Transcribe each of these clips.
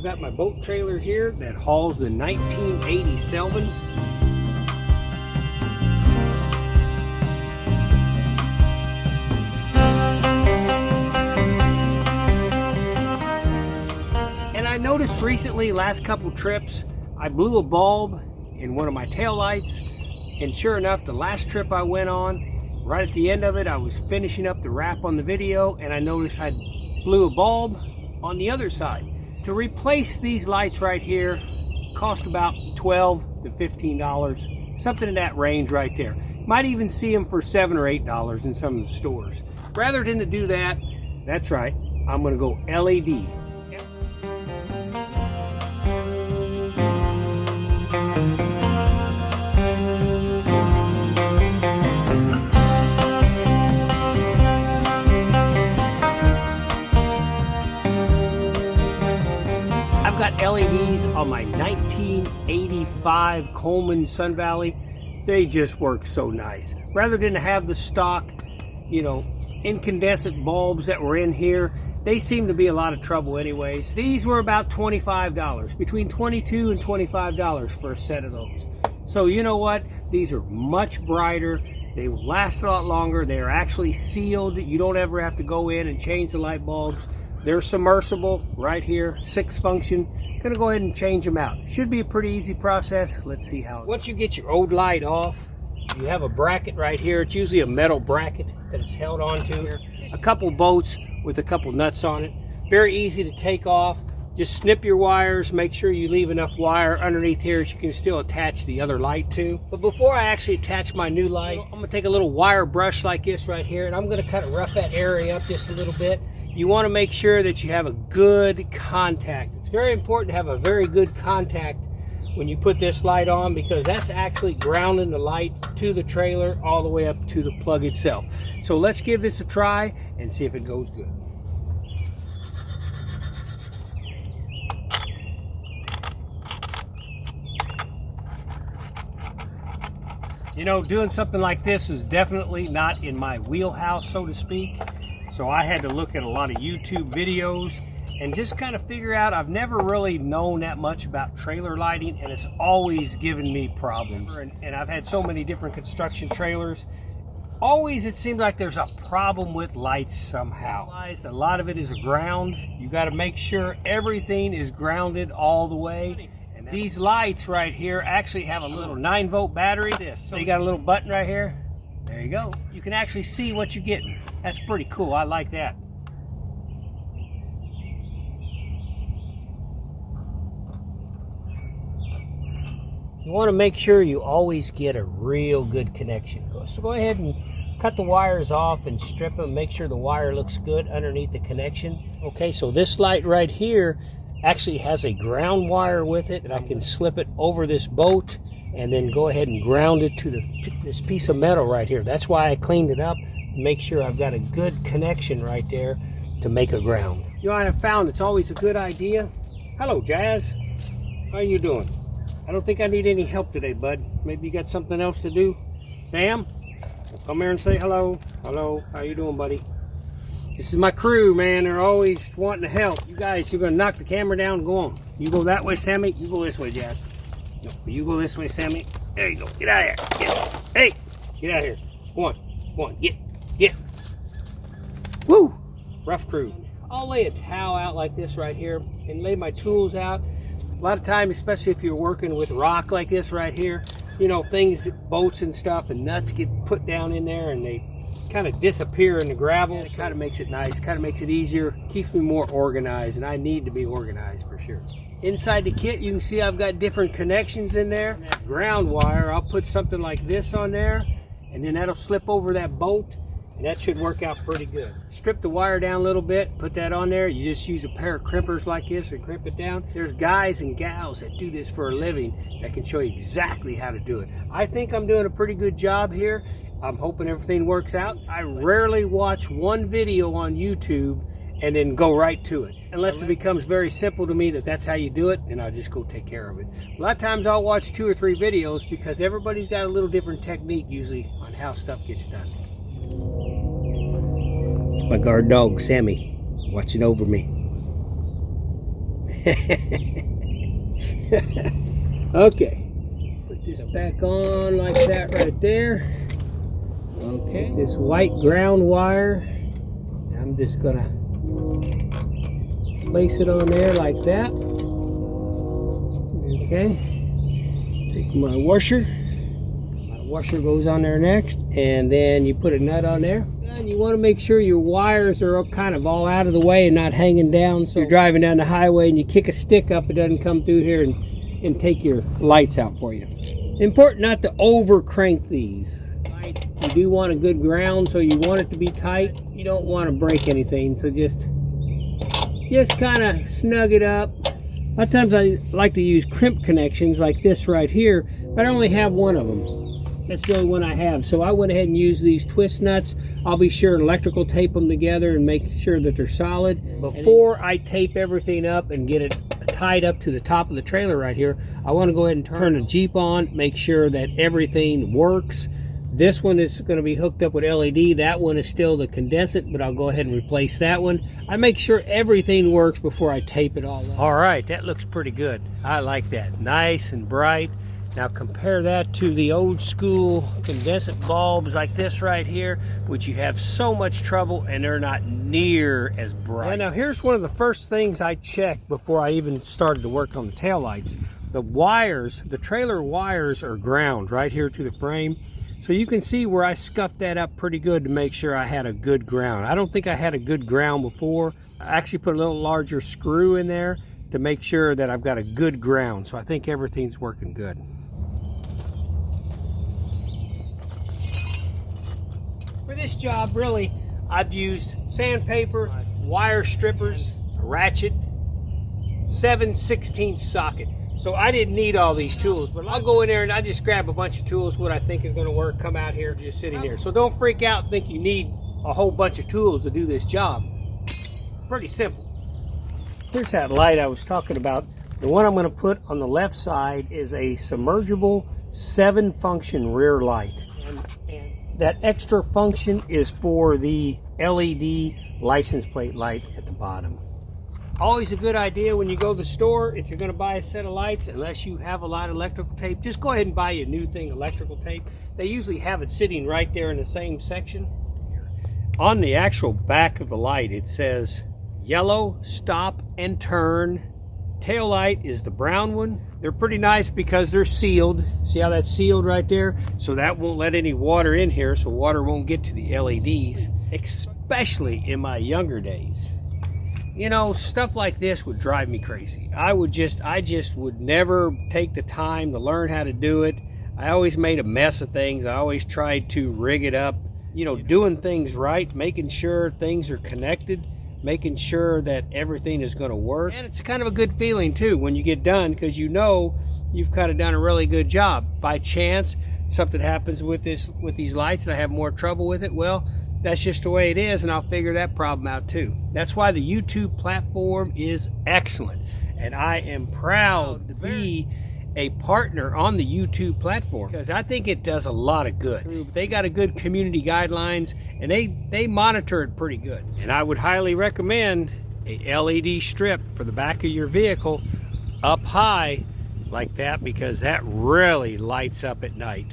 I've got my boat trailer here that hauls the 1980 Selvin. And I noticed recently, last couple trips, I blew a bulb in one of my tail lights, and sure enough, the last trip I went on, right at the end of it, I was finishing up the wrap on the video, and I noticed I blew a bulb on the other side. To replace these lights right here cost about $12 to $15, something in that range right there. Might even see them for $7 or $8 in some of the stores. Rather than to do that, that's right, I'm gonna go LED. I've got LEDs on my 1985 Coleman Sun Valley. They just work so nice. Rather than have the stock, incandescent bulbs that were in here, they seem to be a lot of trouble anyways. These were about $25, between $22 and $25 for a set of those. So you know what? These are much brighter. They last a lot longer. They are actually sealed. You don't ever have to go in and change the light bulbs. They're submersible right here, 6 function. Gonna go ahead and change them out. Should be a pretty easy process. Let's see how. Once you get your old light off, you have a bracket right here. It's usually a metal bracket that it's held onto here. A couple bolts with a couple nuts on it. Very easy to take off. Just snip your wires. Make sure you leave enough wire underneath here so you can still attach the other light to. But before I actually attach my new light, I'm gonna take a little wire brush like this right here, and I'm gonna kind of rough that area up just a little bit. You want to make sure that you have a good contact. It's very important to have a very good contact when you put this light on, because that's actually grounding the light to the trailer all the way up to the plug itself. So let's give this a try and see if it goes good. Doing something like this is definitely not in my wheelhouse, so to speak. So I had to look at a lot of YouTube videos and just kind of figure out, I've never really known that much about trailer lighting, and it's always given me problems. And I've had so many different construction trailers. Always it seems like there's a problem with lights somehow. A lot of it is a ground. You got to make sure everything is grounded all the way. And these lights right here actually have a little 9-volt battery. So you got a little button right here. There you go. You can actually see what you're getting. That's pretty cool. I like that. You want to make sure you always get a real good connection. So go ahead and cut the wires off and strip them. Make sure the wire looks good underneath the connection. Okay, so this light right here actually has a ground wire with it, and I can slip it over this boat and then go ahead and ground it to this piece of metal right here. That's why I cleaned it up. Make sure I've got a good connection right there to make a ground. I have found it's always a good idea. Hello, Jazz. How are you doing? I don't think I need any help today, bud. Maybe you got something else to do. Sam, come here and say hello. Hello, how you doing, buddy? This is my crew, man. They're always wanting to help. You guys, you're gonna knock the camera down and go on. You go that way, Sammy. You go this way, Jazz. No, you go this way, Sammy. There you go. Get out of here. Hey, get out of here. Go on. Get. Woo! Rough crew. I'll lay a towel out like this right here and lay my tools out. A lot of times, especially if you're working with rock like this right here, things, bolts and stuff and nuts get put down in there and they kind of disappear in the gravel. It kind of makes it nice, kind of makes it easier, keeps me more organized, and I need to be organized for sure. Inside the kit, you can see I've got different connections in there. That ground wire, I'll put something like this on there, and then that'll slip over that bolt, and that should work out pretty good. Strip the wire down a little bit, put that on there. You just use a pair of crimpers like this and crimp it down. There's guys and gals that do this for a living that can show you exactly how to do it. I think I'm doing a pretty good job here. I'm hoping everything works out. I rarely watch one video on YouTube and then go right to it. Unless it becomes very simple to me that that's how you do it, and I'll just go take care of it. A lot of times I'll watch 2 or 3 videos because everybody's got a little different technique usually on how stuff gets done. It's my guard dog, Sammy, watching over me. Okay, put this back on like that right there. Okay, this white ground wire, I'm just gonna place it on there like that. Okay, take my washer. My washer goes on there next, and then you put a nut on there. And you want to make sure your wires are kind of all out of the way and not hanging down. So you're driving down the highway and you kick a stick up, it doesn't come through here and take your lights out for you. Important not to over crank these. You do want a good ground, so you want it to be tight. You don't want to break anything, so just kind of snug it up. A lot of times I like to use crimp connections like this right here, but I only have one of them. That's the only one I have. So I went ahead and used these twist nuts. I'll be sure and electrical tape them together and make sure that they're solid. Before I tape everything up and get it tied up to the top of the trailer right here, I want to go ahead and turn the Jeep on, make sure that everything works. This one is going to be hooked up with LED. That one is still the condensate, but I'll go ahead and replace that one. I make sure everything works before I tape it all up. All right, that looks pretty good. I like that. Nice and bright. Now compare that to the old school condensate bulbs like this right here, which you have so much trouble and they're not near as bright. Now here's one of the first things I checked before I even started to work on the taillights. The wires, the trailer wires are ground right here to the frame. So you can see where I scuffed that up pretty good to make sure I had a good ground. I don't think I had a good ground before. I actually put a little larger screw in there to make sure that I've got a good ground. So I think everything's working good. For this job, really, I've used sandpaper, wire strippers, a ratchet, 7/16 socket. So I didn't need all these tools, but I'll go in there and I just grab a bunch of tools, what I think is going to work, come out here, just sitting here. So don't freak out and think you need a whole bunch of tools to do this job. Pretty simple. Here's that light I was talking about. The one I'm going to put on the left side is a submergible 7-function rear light. And that extra function is for the LED license plate light at the bottom. Always a good idea when you go to the store, if you're going to buy a set of lights, unless you have a lot of electrical tape, just go ahead and buy you a new thing, electrical tape. They usually have it sitting right there in the same section. On the actual back of the light, it says yellow, stop and turn. Tail light is the brown one. They're pretty nice because they're sealed. See how that's sealed right there? So that won't let any water in here, so water won't get to the LEDs, especially in my younger days. You know, stuff like this would drive me crazy. I just would never take the time to learn how to do it. I always made a mess of things. I always tried to rig it up, you know, doing things right, making sure things are connected, making sure that everything is going to work. And it's kind of a good feeling too when you get done, because you know you've kind of done a really good job. By chance, something happens with these lights and I have more trouble with it, well, that's just the way it is, and I'll figure that problem out too. That's why the YouTube platform is excellent, and I am proud to be a partner on the YouTube platform because I think it does a lot of good. They got a good community guidelines, and they monitor it pretty good. And I would highly recommend a LED strip for the back of your vehicle up high like that, because that really lights up at night.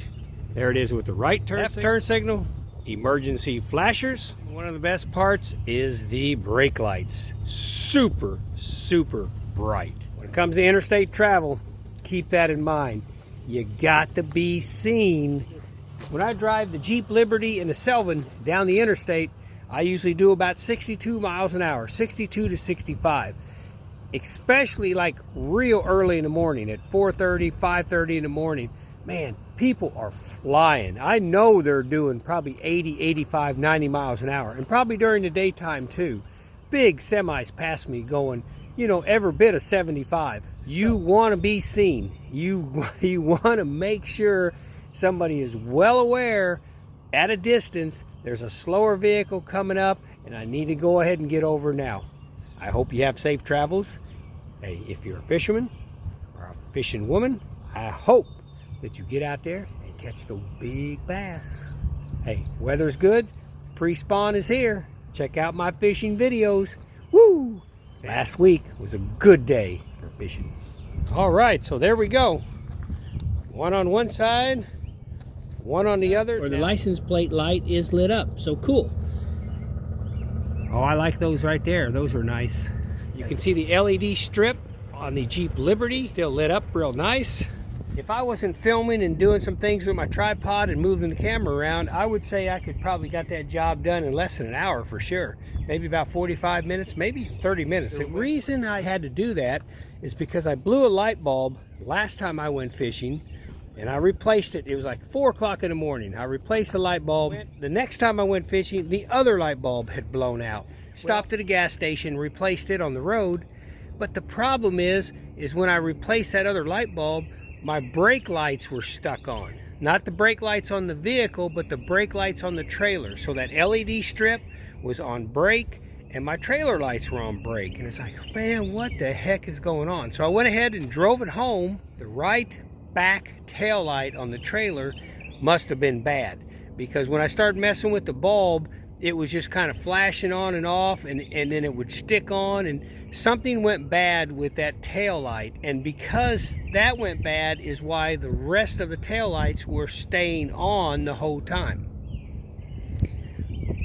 There it is with the right turn signal. Emergency flashers. One of the best parts is the brake lights. Super, super bright. When it comes to interstate travel, keep that in mind. You got to be seen. When I drive the Jeep Liberty and the Selvin down the interstate, I usually do about 62 miles an hour, 62 to 65. Especially like real early in the morning at 4:30, 5:30 in the morning. Man, people are flying. I know they're doing probably 80, 85, 90 miles an hour, and probably during the daytime too. Big semis pass me going, you know, every bit of 75. You want to be seen. You want to make sure somebody is well aware at a distance there's a slower vehicle coming up and I need to go ahead and get over now. I hope you have safe travels. Hey, if you're a fisherman or a fishing woman, I hope that you get out there and catch the big bass. Hey, weather's good. Pre-spawn is here. Check out my fishing videos. Woo! Last week was a good day for fishing. All right, so there we go. One on one side, one on the other. Or the license plate light is lit up, so cool. Oh, I like those right there. Those are nice. You can see the LED strip on the Jeep Liberty, still lit up real nice. If I wasn't filming and doing some things with my tripod and moving the camera around, I would say I could probably got that job done in less than an hour for sure. Maybe about 45 minutes, maybe 30 minutes. The reason I had to do that is because I blew a light bulb last time I went fishing, and I replaced it. It was like 4 o'clock in the morning. I replaced the light bulb. The next time I went fishing, the other light bulb had blown out. Stopped at a gas station, replaced it on the road. But the problem is when I replaced that other light bulb, my brake lights were stuck on. Not the brake lights on the vehicle, but the brake lights on the trailer. So that LED strip was on brake and my trailer lights were on brake. And it's like, man, what the heck is going on? So I went ahead and drove it home. The right back tail light on the trailer must have been bad, because when I started messing with the bulb, it was just kind of flashing on and off, and then it would stick on, and something went bad with that tail light. And because that went bad is why the rest of the tail lights were staying on the whole time.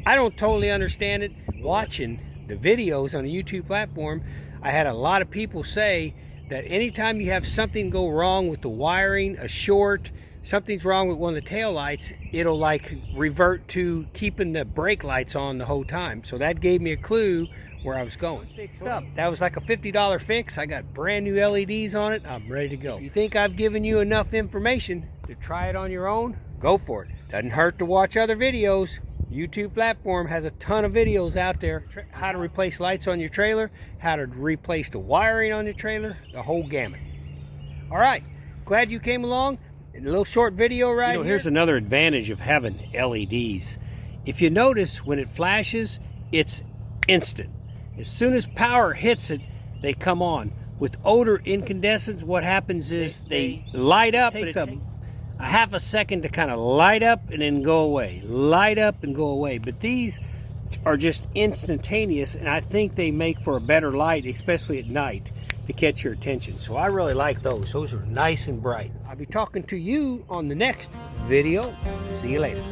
I don't totally understand it. Watching the videos on the YouTube platform, I had a lot of people say that anytime you have something go wrong with the wiring, a short, something's wrong with one of the tail lights, it'll like revert to keeping the brake lights on the whole time. So that gave me a clue where I was going. Fixed up. That was like a $50 fix. I got brand new LEDs on it. I'm ready to go. If you think I've given you enough information to try it on your own, go for it. Doesn't hurt to watch other videos. YouTube platform has a ton of videos out there. How to replace lights on your trailer, how to replace the wiring on your trailer, the whole gamut. All right, glad you came along. In a little short video right here. Here's another advantage of having LEDs. If you notice, when it flashes, it's instant. As soon as power hits it, they come on. With odor incandescents, what happens is they light up. It takes a half a second to kind of light up and then go away. Light up and go away. But these are just instantaneous, and I think they make for a better light, especially at night, to catch your attention. So I really like those. Those are nice and bright. I'll be talking to you on the next video. See you later.